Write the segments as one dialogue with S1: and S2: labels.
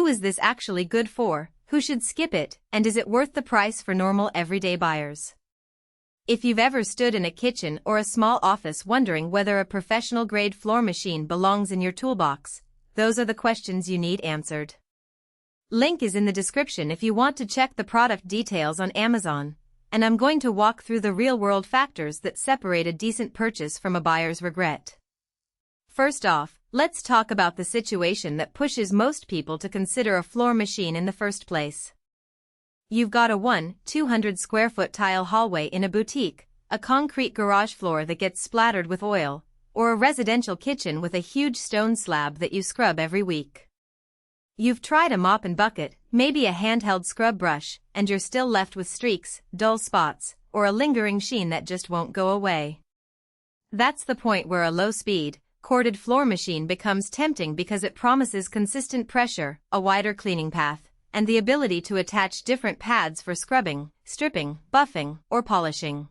S1: Who is this actually good for, who should skip it, and is it worth the price for normal everyday buyers? If you've ever stood in a kitchen or a small office wondering whether a professional-grade floor machine belongs in your toolbox, those are the questions you need answered. Link is in the description if you want to check the product details on Amazon, and I'm going to walk through the real-world factors that separate a decent purchase from a buyer's regret. First off, let's talk about the situation that pushes most people to consider a floor machine in the first place. You've got a 200 square foot tile hallway in a boutique, a concrete garage floor that gets splattered with oil, or a residential kitchen with a huge stone slab that you scrub every week. You've tried a mop and bucket, maybe a handheld scrub brush, and you're still left with streaks, dull spots, or a lingering sheen that just won't go away. That's the point where a low-speed, corded floor machine becomes tempting because it promises consistent pressure, a wider cleaning path, and the ability to attach different pads for scrubbing, stripping, buffing, or polishing.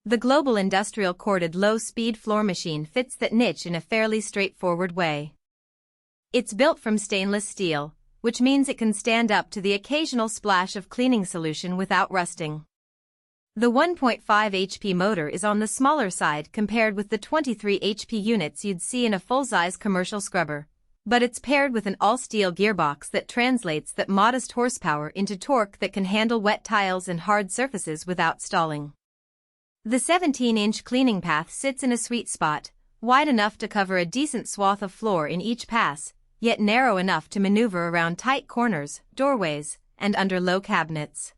S1: The Global Industrial Corded Low-Speed Floor Machine fits that niche in a fairly straightforward way. It's built from stainless steel, which means it can stand up to the occasional splash of cleaning solution without rusting. The 1.5 HP motor is on the smaller side compared with the 23 HP units you'd see in a full-size commercial scrubber, but it's paired with an all-steel gearbox that translates that modest horsepower into torque that can handle wet tiles and hard surfaces without stalling. The 17-inch cleaning path sits in a sweet spot, wide enough to cover a decent swath of floor in each pass, yet narrow enough to maneuver around tight corners, doorways, and under low cabinets.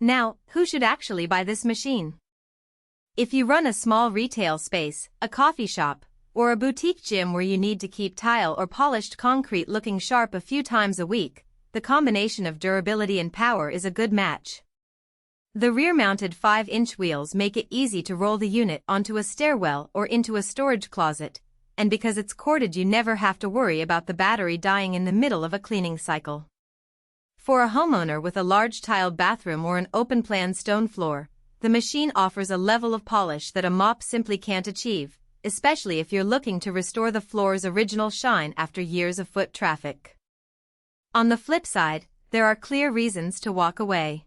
S1: Now, who should actually buy this machine? If you run a small retail space, a coffee shop, or a boutique gym where you need to keep tile or polished concrete looking sharp a few times a week, the combination of durability and power is a good match. The rear-mounted 5-inch wheels make it easy to roll the unit onto a stairwell or into a storage closet, and because it's corded you never have to worry about the battery dying in the middle of a cleaning cycle. For a homeowner with a large tiled bathroom or an open-plan stone floor, the machine offers a level of polish that a mop simply can't achieve, especially if you're looking to restore the floor's original shine after years of foot traffic. On the flip side, there are clear reasons to walk away.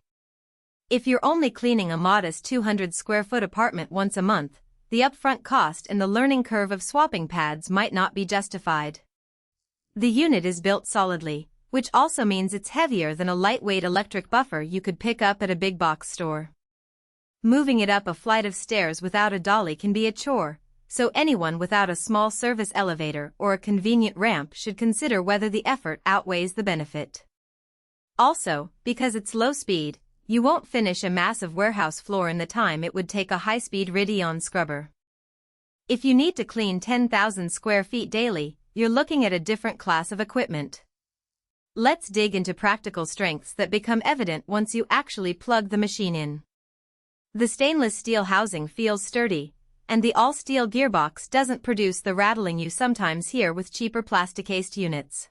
S1: If you're only cleaning a modest 200 square foot apartment once a month, the upfront cost and the learning curve of swapping pads might not be justified. The unit is built solidly, which also means it's heavier than a lightweight electric buffer you could pick up at a big box store. Moving it up a flight of stairs without a dolly can be a chore, so anyone without a small service elevator or a convenient ramp should consider whether the effort outweighs the benefit. Also, because it's low speed, you won't finish a massive warehouse floor in the time it would take a high-speed Rideon scrubber. If you need to clean 10,000 square feet daily, you're looking at a different class of equipment. Let's dig into practical strengths that become evident once you actually plug the machine in. The stainless steel housing feels sturdy, and the all-steel gearbox doesn't produce the rattling you sometimes hear with cheaper plastic-cased units.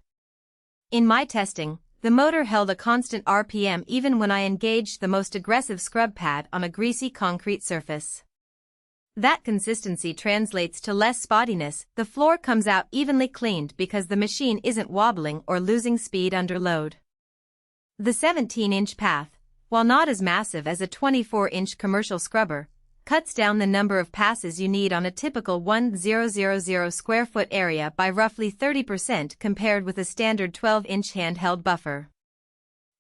S1: In my testing, the motor held a constant RPM even when I engaged the most aggressive scrub pad on a greasy concrete surface. That consistency translates to less spottiness. The floor comes out evenly cleaned because the machine isn't wobbling or losing speed under load. The 17-inch path, while not as massive as a 24-inch commercial scrubber, cuts down the number of passes you need on a typical 1,000 square foot area by roughly 30% compared with a standard 12-inch handheld buffer.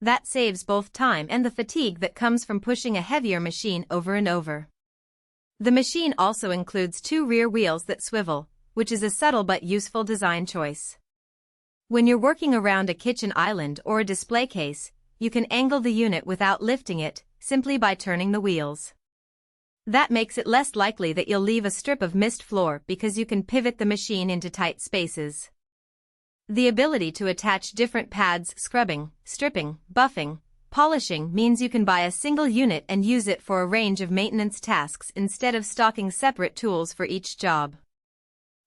S1: That saves both time and the fatigue that comes from pushing a heavier machine over and over. The machine also includes 2 rear wheels that swivel, which is a subtle but useful design choice. When you're working around a kitchen island or a display case, you can angle the unit without lifting it, simply by turning the wheels. That makes it less likely that you'll leave a strip of mist floor because you can pivot the machine into tight spaces. The ability to attach different pads, scrubbing, stripping, buffing, polishing means you can buy a single unit and use it for a range of maintenance tasks instead of stocking separate tools for each job.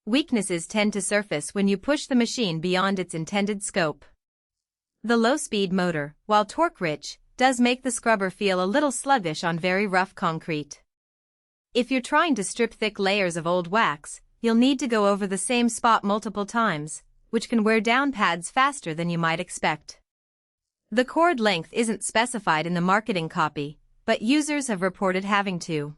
S1: Weaknesses tend to surface when you push the machine beyond its intended scope. The low-speed motor, while torque-rich, does make the scrubber feel a little sluggish on very rough concrete. If you're trying to strip thick layers of old wax, you'll need to go over the same spot multiple times, which can wear down pads faster than you might expect. The cord length isn't specified in the marketing copy, but users have reported having to